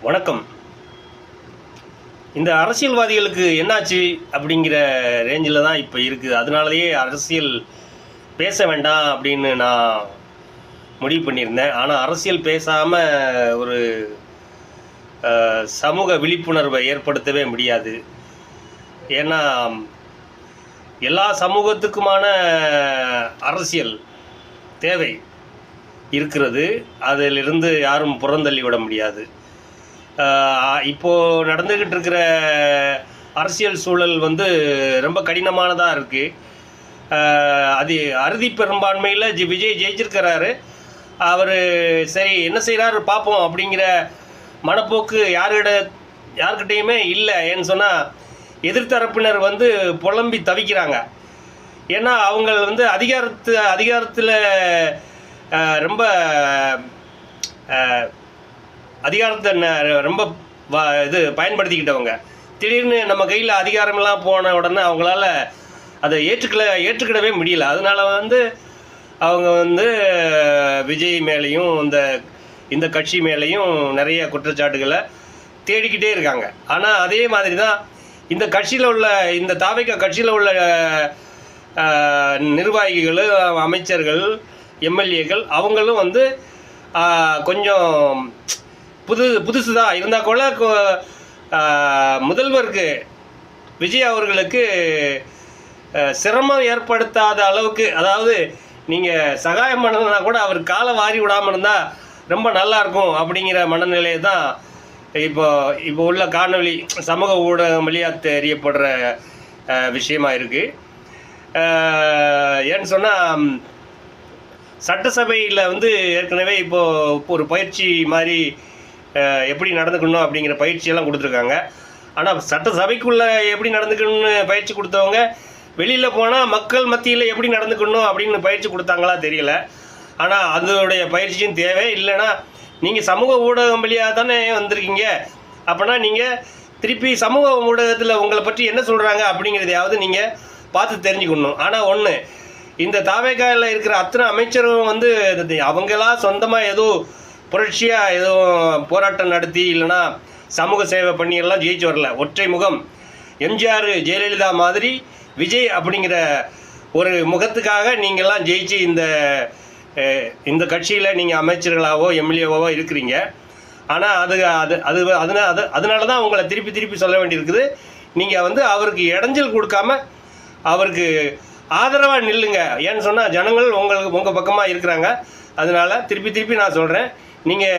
வணக்கம். இந்த அரசியல்வாதிகளுக்கு என்னாச்சு அப்படிங்கிற ரேஞ்சில் தான் இப்போ இருக்குது. அதனாலேயே அரசியல் பேச வேண்டாம் அப்படின்னு நான் முடிவு பண்ணியிருந்தேன். ஆனால் அரசியல் பேசாமல் ஒரு சமூக விழிப்புணர்வை ஏற்படுத்தவே முடியாது. ஏன்னா எல்லா சமூகத்துக்குமான அரசியல் தேவை இருக்கிறது. அதிலிருந்து யாரும் புறந்தள்ளி விட முடியாது. இப்போது நடந்துக்கிட்டு இருக்கிற அரசியல் சூழல் ரொம்ப கடினமானதாக இருக்குது. அது அறுதி பெரும்பான்மையில் விஜய் ஜெயிச்சிருக்கிறாரு. அவர் சரி என்ன செய்கிறாரு பார்ப்போம் அப்படிங்கிற மனப்போக்கு யார்கிட்டையுமே இல்லை. ஏன்னு சொன்னால் எதிர்த்தரப்பினர் புலம்பி தவிக்கிறாங்க. ஏன்னா அவங்க அதிகாரத்தில் ரொம்ப அதிகாரத்தை ரொம்ப பயன்படுத்திக்கிட்டவங்க. திடீர்னு நம்ம கையில் அதிகாரமெல்லாம் போன உடனே அவங்களால அதை ஏற்றுக்கிடவே முடியல. அதனால அவங்க விஜய் மேலேயும் இந்த கட்சி மேலேயும் நிறைய குற்றச்சாட்டுகளை தேடிக்கிட்டே இருக்காங்க. ஆனால் அதே மாதிரி தான் இந்த கட்சியில் உள்ள இந்த தாவேகா கட்சியில் உள்ள நிர்வாகிகள், அமைச்சர்கள், எம்எல்ஏக்கள் அவங்களும் கொஞ்சம் புதுசு தான் இருந்தால் கூட முதல்வருக்கு விஜய் அவர்களுக்கு சிரமம் ஏற்படுத்தாத அளவுக்கு, அதாவது நீங்கள் சகாயம் பண்ணலன்னா கூட அவர் காலை வாரி விடாமல் இருந்தால் ரொம்ப நல்லாயிருக்கும் அப்படிங்கிற மனநிலையை தான் இப்போ உள்ள காணொளி சமூக ஊடகம் வழியாக தெரியப்படுற விஷயமா இருக்குது. ஏன்னு சொன்னால் சட்டசபையில் ஏற்கனவே இப்போது ஒரு பயிற்சி மாதிரி எப்படி நடந்துக்கணும் அப்படிங்கிற பயிற்சியெல்லாம் கொடுத்துருக்காங்க. ஆனால் சட்டசபைக்குள்ளே எப்படி நடந்துக்கணும்னு பயிற்சி கொடுத்தவங்க வெளியில் போனால் மக்கள் மத்தியில் எப்படி நடந்துக்கணும் அப்படின்னு பயிற்சி கொடுத்தாங்களா தெரியல. ஆனால் அதோடைய பயிற்சியும் தேவை. இல்லைன்னா நீங்கள் சமூக ஊடகம் வழியாக தானே வந்திருக்கீங்க, அப்போனா நீங்கள் திருப்பி சமூக ஊடகத்தில் உங்களை பற்றி என்ன சொல்கிறாங்க அப்படிங்கிறதையாவது நீங்கள் பார்த்து தெரிஞ்சுக்கணும். ஆனால் ஒன்று, இந்த தாவேகாவில் இருக்கிற அத்தனை அமைச்சரும் அவங்களா சொந்தமாக ஏதோ புரட்சியாக ஏதோ போராட்டம் நடத்தி இல்லைனா சமூக சேவை பண்ணியெல்லாம் ஜெயிச்சு வரல. ஒற்றை முகம். எம்ஜிஆர், ஜெயலலிதா மாதிரி விஜய் அப்படிங்கிற ஒரு முகத்துக்காக நீங்கள்லாம் ஜெயிச்சு இந்த கட்சியில் நீங்கள் அமைச்சர்களாவோ எம்எல்ஏவாவோ இருக்கிறீங்க. ஆனால் அதனால தான் உங்களை திருப்பி சொல்ல வேண்டியிருக்குது. நீங்கள் அவருக்கு இடைஞ்சல் கொடுக்காம அவருக்கு ஆதரவாக நில்லுங்க. ஏன்னு சொன்னால் ஜனங்கள் உங்கள் பக்கமாக இருக்கிறாங்க. அதனால் திருப்பி நான் சொல்கிறேன், நீங்கள்